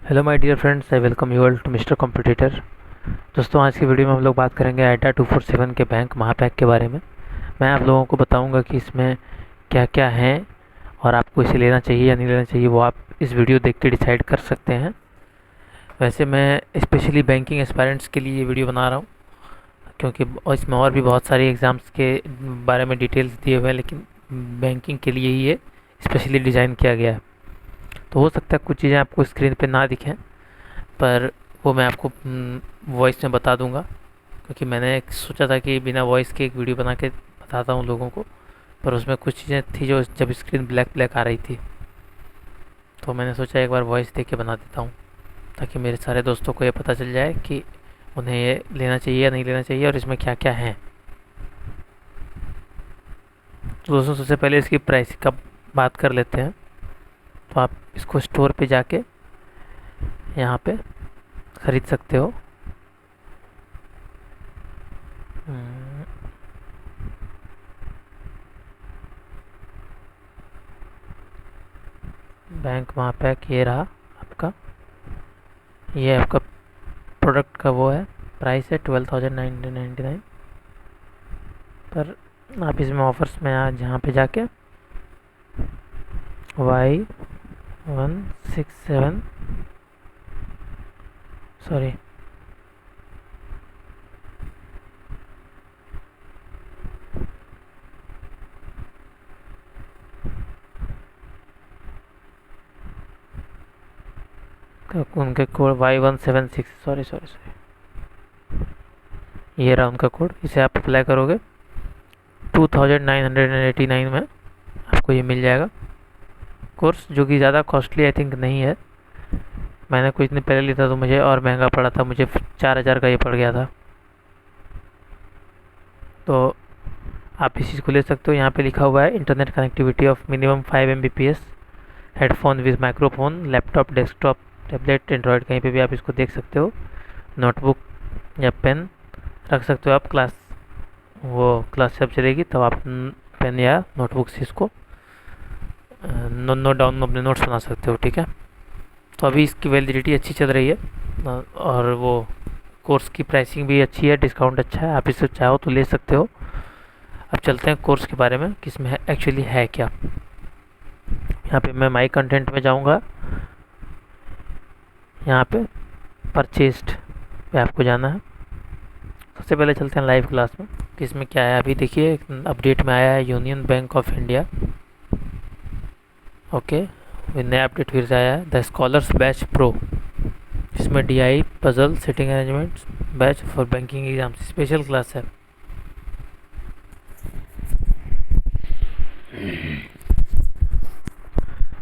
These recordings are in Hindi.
Hello my dear friends, I welcome you all to mister competitor. दोस्तों, आज की वीडियो में हम लोग बात करेंगे आइडा 247 के बैंक महापैक के बारे में। मैं आप लोगों को बताऊंगा कि इसमें क्या क्या है और आपको इसे लेना चाहिए या नहीं लेना चाहिए, वो आप इस वीडियो देख के डिसाइड कर सकते हैं। वैसे मैं स्पेशली बैंकिंग एस्पायरेंट्स के लिए ये वीडियो बना रहा हूँ, क्योंकि इसमें और भी बहुत सारी एग्ज़ाम्स के बारे में डिटेल्स दिए हुए हैं, लेकिन बैंकिंग के लिए ही ये स्पेशली डिज़ाइन किया गया है। तो हो सकता है कुछ चीज़ें आपको स्क्रीन पे ना दिखें, पर वो मैं आपको वॉइस में बता दूंगा, क्योंकि मैंने सोचा था कि बिना वॉइस के एक वीडियो बना के बताता हूँ लोगों को, पर उसमें कुछ चीज़ें थी जो जब स्क्रीन ब्लैक ब्लैक आ रही थी, तो मैंने सोचा एक बार वॉइस दे के बना देता हूँ, ताकि मेरे सारे दोस्तों को ये पता चल जाए कि उन्हें ये लेना चाहिए या नहीं लेना चाहिए और इसमें क्या क्या है। तो दोस्तों, सबसे पहले इसकी प्राइस का बात कर लेते हैं। तो आप इसको स्टोर पे जाके यहाँ पे ख़रीद सकते हो। बैंक महापैक ये रहा आपका। ये आपका प्रोडक्ट का वो है, प्राइस है 12,999। पर आप इसमें ऑफर्स में आज यहाँ पे जाके Y167 सॉरी उनके code Y176, sorry sorry sorry, ये रहा उनका कोड। इसे आप अप्लाई करोगे 2,989 में आपको ये मिल जाएगा कोर्स, जो कि ज़्यादा कॉस्टली आई थिंक नहीं है। मैंने कुछ दिन पहले लिया था तो मुझे और महंगा पड़ा था, मुझे 4,000 का ये पड़ गया था। तो आप इस चीज़ को ले सकते हो। यहाँ पे लिखा हुआ है internet connectivity of minimum 5 Mbps, headphone with microphone, laptop, desktop, tablet, Android, कहीं पे भी आप इसको देख सकते हो। नोटबुक या पेन रख सकते हो आप। क्लास जब चलेगी तब आप पेन या नोटबुक से इसको नोट डाउन अपने नोट्स बना सकते हो, ठीक है। तो अभी इसकी वैलिडिटी अच्छी चल रही है और वो कोर्स की प्राइसिंग भी अच्छी है, डिस्काउंट अच्छा है, आप इसे चाहो तो ले सकते हो। अब चलते हैं कोर्स के बारे में कि इसमें एक्चुअली है क्या। यहाँ पे मैं माई कंटेंट में जाऊँगा, यहाँ पे परचेस्ड पे आपको जाना है। सबसे पहले चलते हैं लाइव क्लास में कि इसमें क्या है। अभी देखिए अपडेट में आया है union bank of India. Okay, नया अपडेट फिर से आया है, द स्कॉलर्स बैच प्रो। इसमें DI puzzle sitting arrangement batch for banking exam special class है।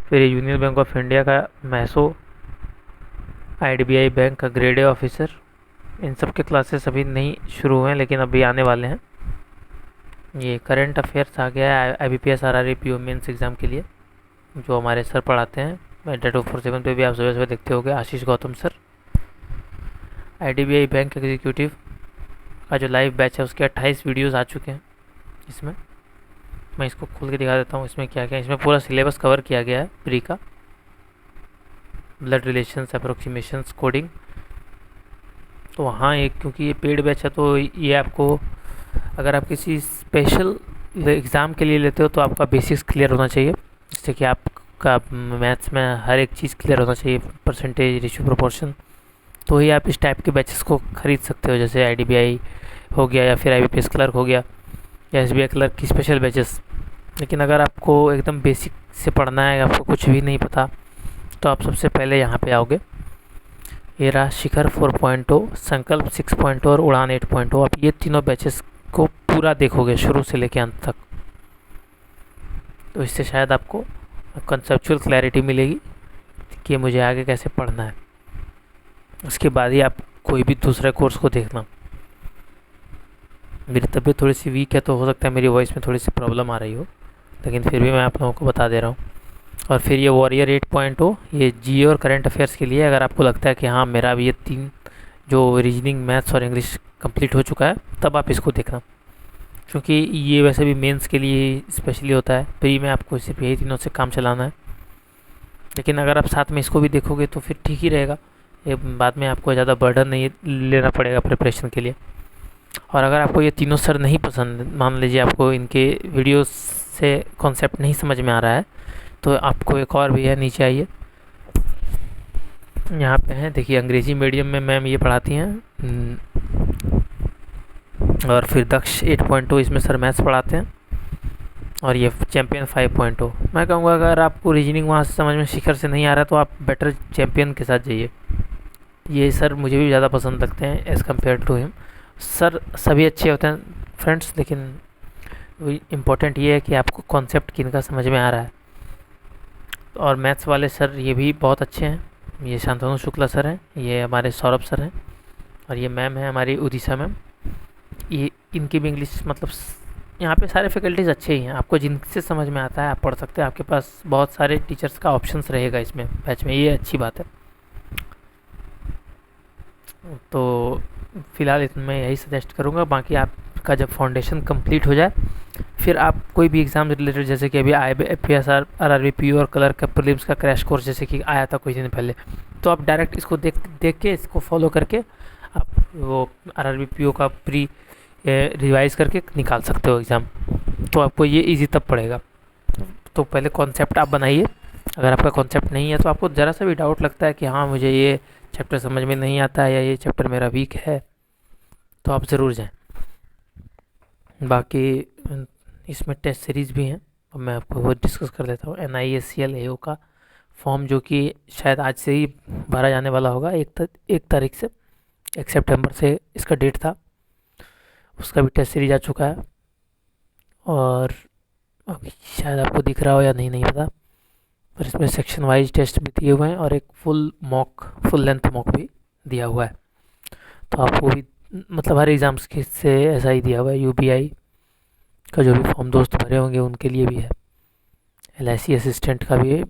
फिर यूनियन बैंक ऑफ इंडिया का मैसो, IDBI बैंक का ग्रेड ए ऑफिसर। इन सब के क्लासेस अभी नहीं शुरू हुए हैं, लेकिन अभी आने वाले हैं। ये करंट अफेयर्स आ गया है IBPS RRE PO mains exam के लिए, जो हमारे सर पढ़ाते हैं। मेटा 247 पे भी आप सुबह सुबह देखते होंगे, Ashish Gautam sir. IDBI bank executive का जो लाइव बैच है उसके 28 वीडियोस आ चुके हैं। इसमें मैं इसको खोल के दिखा देता हूँ इसमें क्या क्या। इसमें पूरा सिलेबस कवर किया गया है प्री का, ब्लड रिलेशंस, अप्रोक्सीमेशंस, कोडिंग। तो वहाँ एक, क्योंकि ये पेड बैच है तो ये आपको, अगर आप किसी स्पेशल एग्ज़ाम के लिए लेते हो तो आपका बेसिक्स क्लियर होना चाहिए, जिससे कि आपका मैथ्स में हर एक चीज़ क्लियर होना चाहिए, परसेंटेज, रेशियो, प्रोपोर्शन। तो ही आप इस टाइप के बैचेस को ख़रीद सकते हो, जैसे IDBI हो गया या फिर IBPS क्लर्क हो गया या SBI क्लर्क की स्पेशल बैचेस। लेकिन अगर आपको एकदम बेसिक से पढ़ना है, आपको कुछ भी नहीं पता, तो आप सबसे पहले यहाँ पे आओगे। ये रहा शिखर 4.0, संकल्प 6.0 और उड़ान 8.0। आप ये तीनों बैचेस को पूरा देखोगे शुरू से लेके अंत तक, तो इससे शायद आपको कंसेप्चुअल क्लैरिटी मिलेगी कि मुझे आगे कैसे पढ़ना है। उसके बाद ही आप कोई भी दूसरे कोर्स को देखना। मेरी तबीयत थोड़ी सी वीक है, तो हो सकता है मेरी वॉइस में थोड़ी सी प्रॉब्लम आ रही हो, लेकिन फिर भी मैं आप लोगों को बता दे रहा हूँ। और फिर ये वॉरियर 8.0, ये GA और करंट अफेयर्स के लिए। अगर आपको लगता है कि हाँ, मेरा भी ये 3 जो रीजनिंग, मैथ्स और इंग्लिश कंप्लीट हो चुका है, तब आप इसको देखना, क्योंकि ये वैसे भी मेंस के लिए स्पेशली होता है। प्री में आपको सिर्फ यही तीनों से काम चलाना है। लेकिन अगर आप साथ में इसको भी देखोगे तो फिर ठीक ही रहेगा, ये बाद में आपको ज़्यादा बर्डन नहीं लेना पड़ेगा प्रिपरेशन के लिए। और अगर आपको ये तीनों सर नहीं पसंद, मान लीजिए आपको इनके वीडियो से कॉन्सेप्ट नहीं समझ में आ रहा है, तो आपको एक और भी है, नीचे आइए, यहाँ पे है देखिए, अंग्रेजी मीडियम में मैम ये पढ़ाती हैं। और फिर दक्ष 8.0 इसमें सर मैथ्स पढ़ाते हैं। और ये चैम्पियन 5.0। मैं कहूँगा अगर आपको रीजनिंग वहाँ से समझ में शिखर से नहीं आ रहा तो आप बेटर चैम्पियन के साथ जाइए। ये सर मुझे भी ज़्यादा पसंद लगते हैं as compared to him. Sir सभी अच्छे होते हैं फ्रेंड्स, लेकिन इम्पोर्टेंट ये है कि आपको कॉन्सेप्ट किनका समझ में आ रहा है। और मैथ्स वाले सर ये भी बहुत अच्छे हैं, ये शांतनु शुक्ला सर हैं, ये हमारे सौरभ सर हैं, और ये मैम है हमारी उदिशा मैम। ये इनकी भी इंग्लिश मतलब यहाँ पे सारे फैकल्टीज़ अच्छे ही हैं, आपको जिनसे समझ में आता है आप पढ़ सकते हैं, आपके पास बहुत सारे टीचर्स का ऑप्शंस रहेगा इसमें बैच में, ये अच्छी बात है। तो फ़िलहाल मैं यही सजेस्ट करूँगा। बाकी आपका जब फाउंडेशन कंप्लीट हो जाए फिर आप कोई भी एग्ज़ाम रिलेटेड, जैसे कि अभी IAPS RRB PO और कलर का प्रीलिम्स का क्रैश कोर्स जैसे कि आया था कुछ दिन पहले, तो आप डायरेक्ट इसको देख के इसको फॉलो करके आप वो RRB PO का प्री रिवाइज़ करके निकाल सकते हो एग्ज़ाम। तो आपको ये इजी तब पड़ेगा। तो पहले कॉन्सेप्ट आप बनाइए। अगर आपका कॉन्सेप्ट नहीं है तो आपको ज़रा सा भी डाउट लगता है कि हाँ मुझे ये चैप्टर समझ में नहीं आता है या ये चैप्टर मेरा वीक है, तो आप ज़रूर जाएं। बाकी इसमें टेस्ट सीरीज़ भी हैं, अब मैं आपको वो डिस्कस कर देता हूँ। NISCL AO का फॉर्म जो कि शायद आज से ही भरा जाने वाला होगा, 1 तारीख से, 1 सितंबर से इसका डेट था, उसका भी टेस्ट सीरीज आ चुका है। और अभी शायद आपको दिख रहा हो या नहीं नहीं पता, पर इसमें सेक्शन वाइज टेस्ट भी दिए हुए हैं और एक फुल लेंथ मॉक भी दिया हुआ है। तो आपको भी मतलब हर एग्ज़ाम्स के से ऐसा ही दिया हुआ है। UBI का जो भी फॉर्म दोस्त भरे होंगे उनके लिए भी है, LIC असिस्टेंट का भी है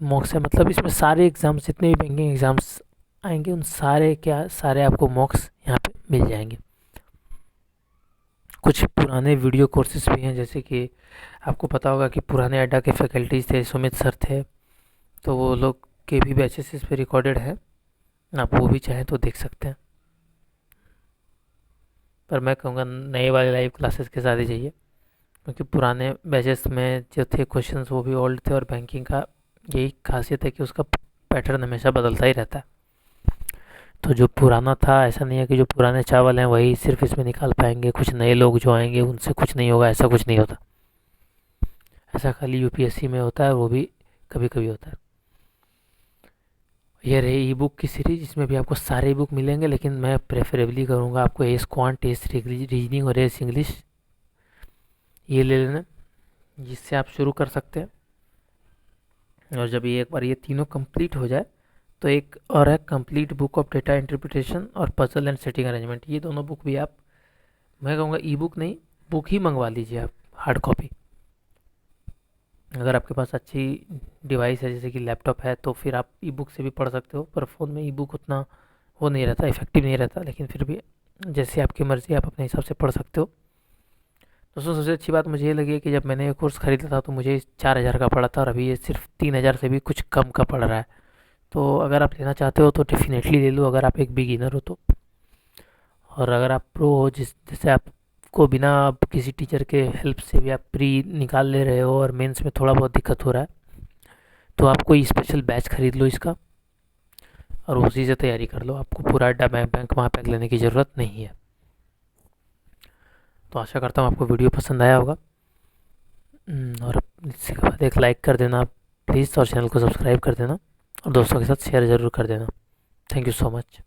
मॉक्स है। मतलब इसमें सारे एग्ज़ाम्स, जितने भी बैंकिंग एग्ज़ाम्स आएंगे उन सारे आपको मॉक्स यहाँ पे मिल जाएंगे। कुछ पुराने वीडियो कोर्सेज भी हैं, जैसे कि आपको पता होगा कि पुराने अड्डा के फैकल्टीज़ थे, सुमित सर थे, तो वो लोग के भी बैचेस इस पे रिकॉर्डेड है, आप वो भी चाहें तो देख सकते हैं। पर मैं कहूँगा नए वाले लाइव क्लासेस के साथ ही जाइए, क्योंकि पुराने बैचेस में जो थे क्वेश्चंस वो भी ओल्ड थे, और बैंकिंग का यही खासियत है कि उसका पैटर्न हमेशा बदलता ही रहता है। तो जो पुराना था, ऐसा नहीं है कि जो पुराने चावल हैं वही सिर्फ इसमें निकाल पाएंगे, कुछ नए लोग जो आएंगे उनसे कुछ नहीं होगा, ऐसा कुछ नहीं होता। ऐसा खाली UPSC में होता है, वो भी कभी कभी होता है। ये रही ई बुक की सीरीज, इसमें भी आपको सारे ई बुक मिलेंगे, लेकिन मैं प्रेफरेबली करूँगा आपको एस क्वांट, एस रीजनिंग और एस इंग्लिश ये ले लेना, जिससे आप शुरू कर सकते हैं। और जब ये एक बार ये तीनों कंप्लीट हो जाए तो एक और है complete book of data interpretation और पजल एंड सेटिंग अरेंजमेंट। ये दोनों बुक भी आप, मैं कहूँगा ई बुक नहीं, बुक ही मंगवा लीजिए आप, हार्ड कॉपी। अगर आपके पास अच्छी डिवाइस है जैसे कि लैपटॉप है तो फिर आप ई बुक से भी पढ़ सकते हो, पर फ़ोन में ई बुक उतना वो नहीं रहता, इफेक्टिव नहीं रहता, लेकिन फिर भी जैसे आपकी मर्ज़ी आप अपने हिसाब से पढ़ सकते हो। दोस्तों सबसे अच्छी बात मुझे ये लगी है कि जब मैंने ये कोर्स ख़रीदा था तो मुझे 4,000 का पड़ा था, और अभी ये सिर्फ 3,000 से भी कुछ कम का पड़ रहा है। तो अगर आप लेना चाहते हो तो डेफिनेटली ले लो, अगर आप एक बिगिनर हो तो। और अगर आप प्रो हो, जैसे आपको बिना किसी टीचर के हेल्प से भी आप प्री निकाल ले रहे हो और मेंस में थोड़ा बहुत दिक्कत हो रहा है, तो आप कोई स्पेशल बैच ख़रीद लो इसका और उसी से तैयारी कर लो, आपको पूरा अड्डा बैंक वहाँ पैक लेने की ज़रूरत नहीं है। तो आशा करता हूँ आपको वीडियो पसंद आया होगा, और इसके बाद एक लाइक कर देना प्लीज़, और चैनल को सब्सक्राइब कर देना, और दोस्तों के साथ शेयर ज़रूर कर देना। Thank you so much.